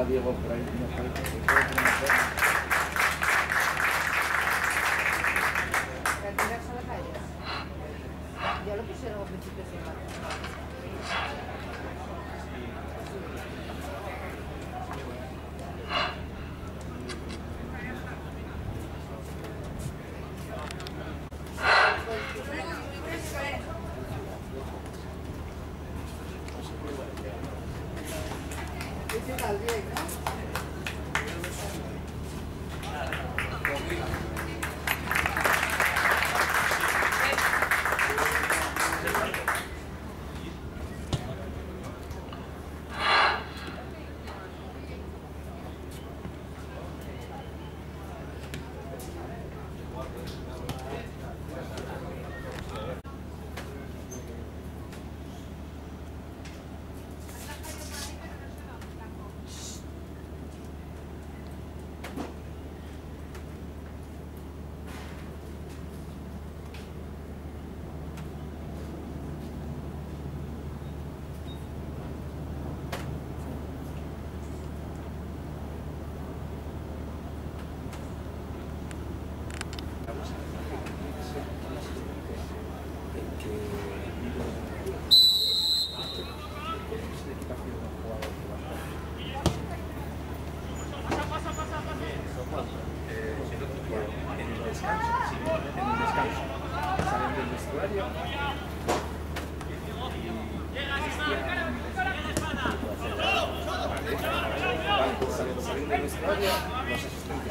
a Diego por ahí. Ya lo pusieron a principios de marzo.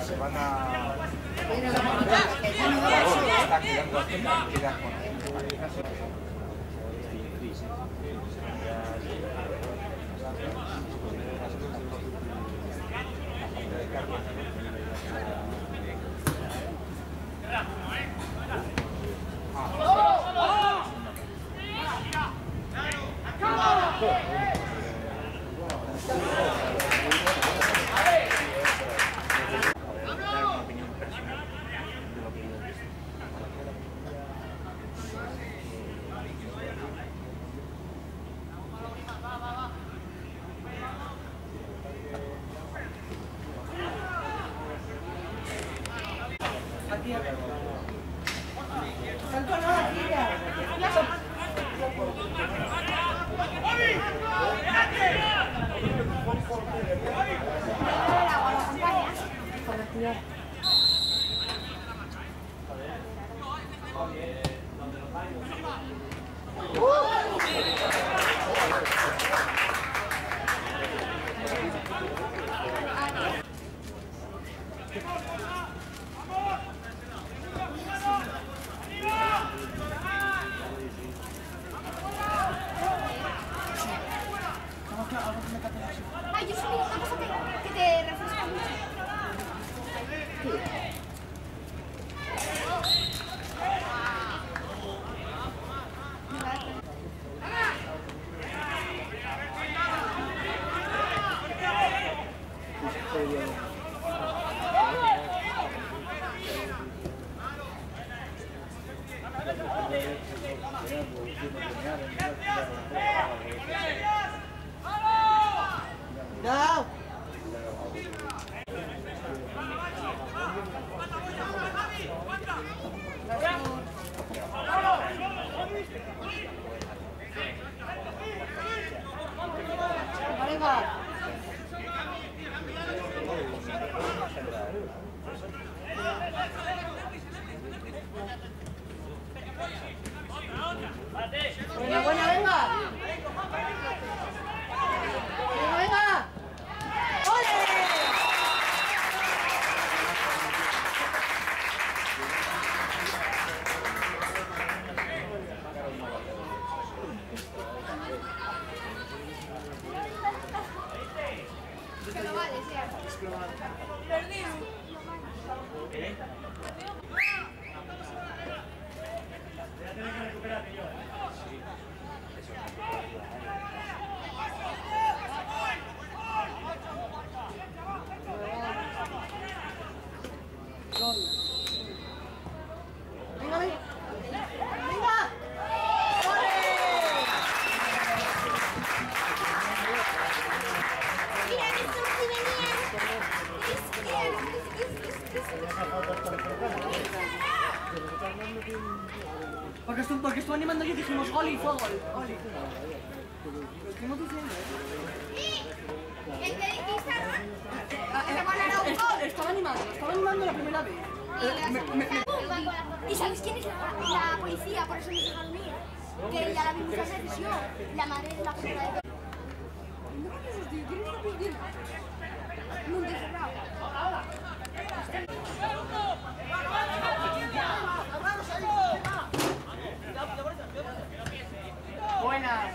Se van a... Ay, yo soy una cosa que te refresca mucho. No. Venga, buena, venga. Venga, venga. ¡Ole! Que no vale, sea. Perdido. Venga, venga. Venga. Mira, que estoy Porque estuvo animando y dijimos Oli, fue gol. Oli. Lo estuvimos diciendo, ¿El que dijiste, no? Estaba animando la primera vez. ¿Y sabes quién es la policía? Por eso nos dejaron ir. Que ya la vimos en televisión. La madre de la persona de... Mundo cerrado. Buenas.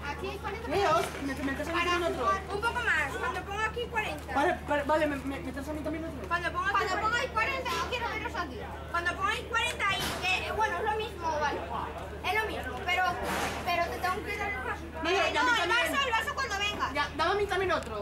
Aquí hay 40. Míos, me metes a mí también otro. Un poco más. Cuando ponga aquí 40. Vale, me metes a mí también otro. Cuando pongáis 40, no quiero veros aquí. Cuando pongáis 40 y bueno, es lo mismo, vale. Es lo mismo, pero te tengo que dar el vaso. Mira, ya No, me también. el vaso cuando venga. Ya, dame a mí también otro.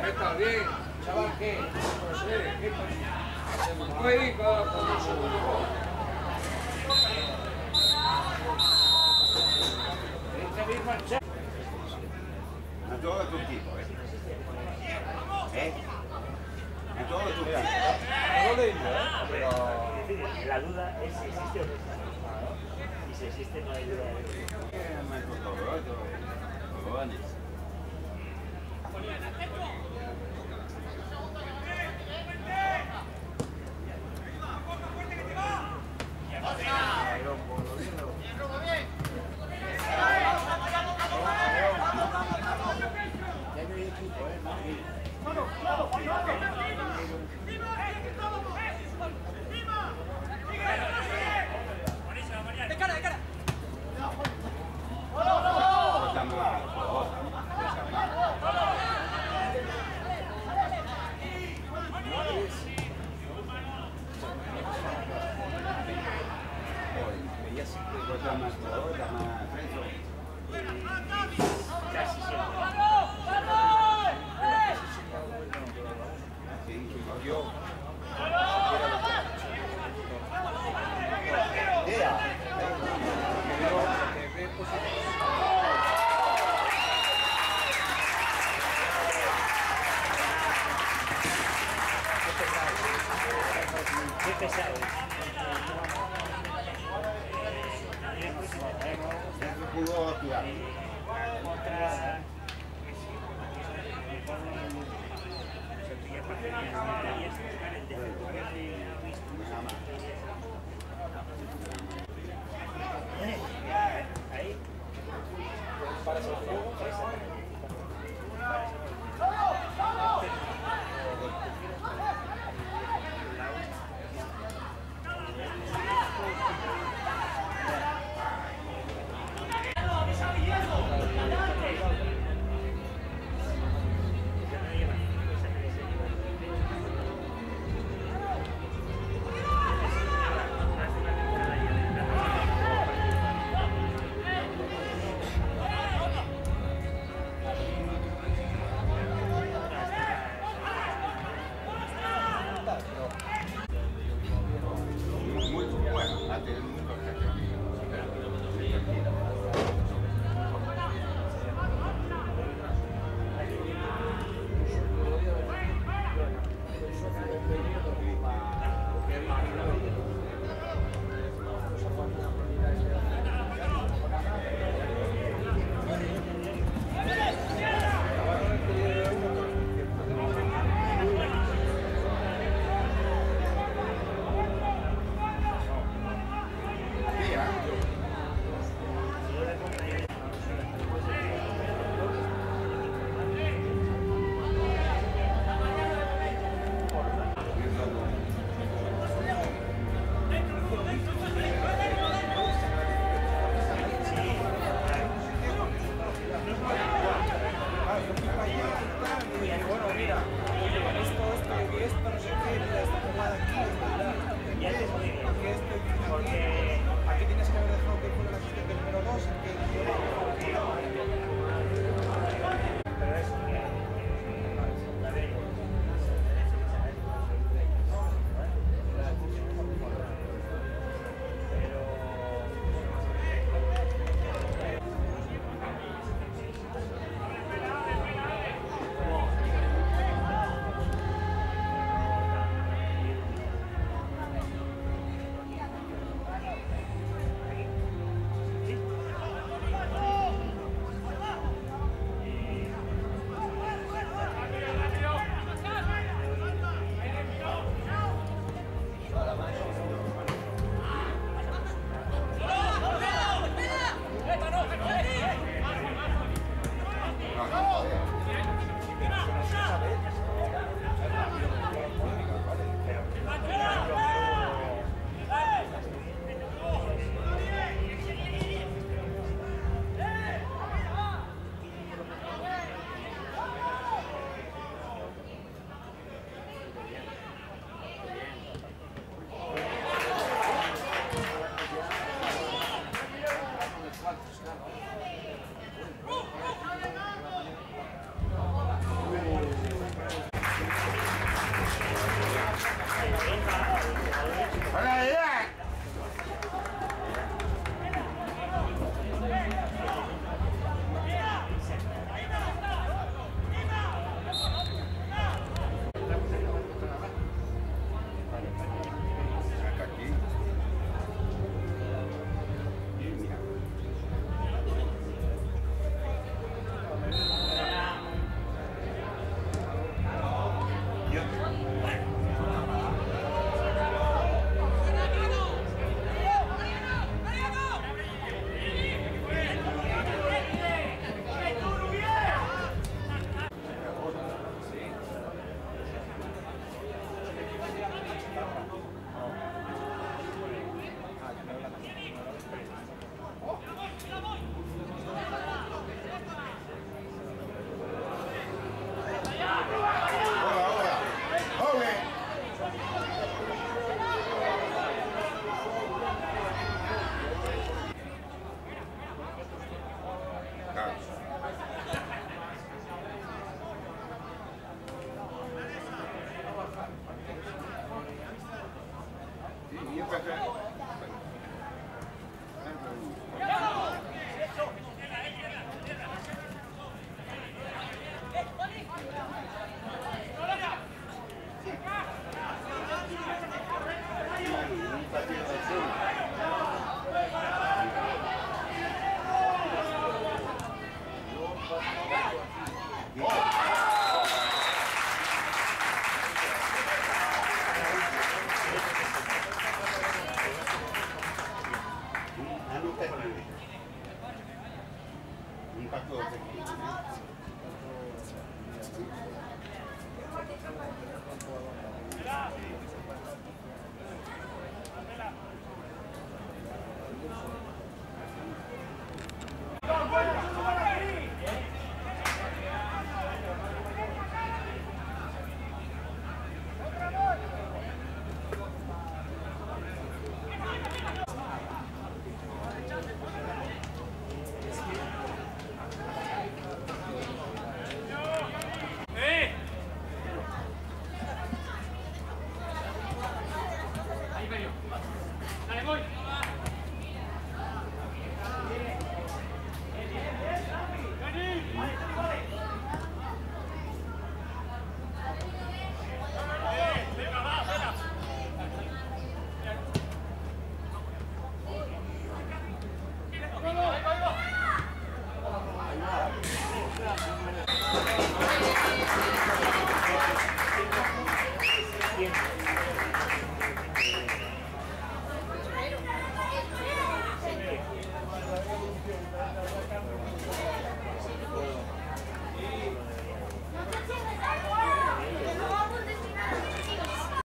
Está bien, chaval, ¿qué? No sé, ¿qué pasa? Se puede ir con un segundo gol. Un gioco da tuo tipo, Un gioco da tuo tipo. No lo digo, pero... La duda es si existe o no existe. Y si existe, no hay duda de ello. Ma è tutto giovane. Casi siempre. pudo estudiar. Otra... Ahí. Para el fuego. 14. Dale, voy.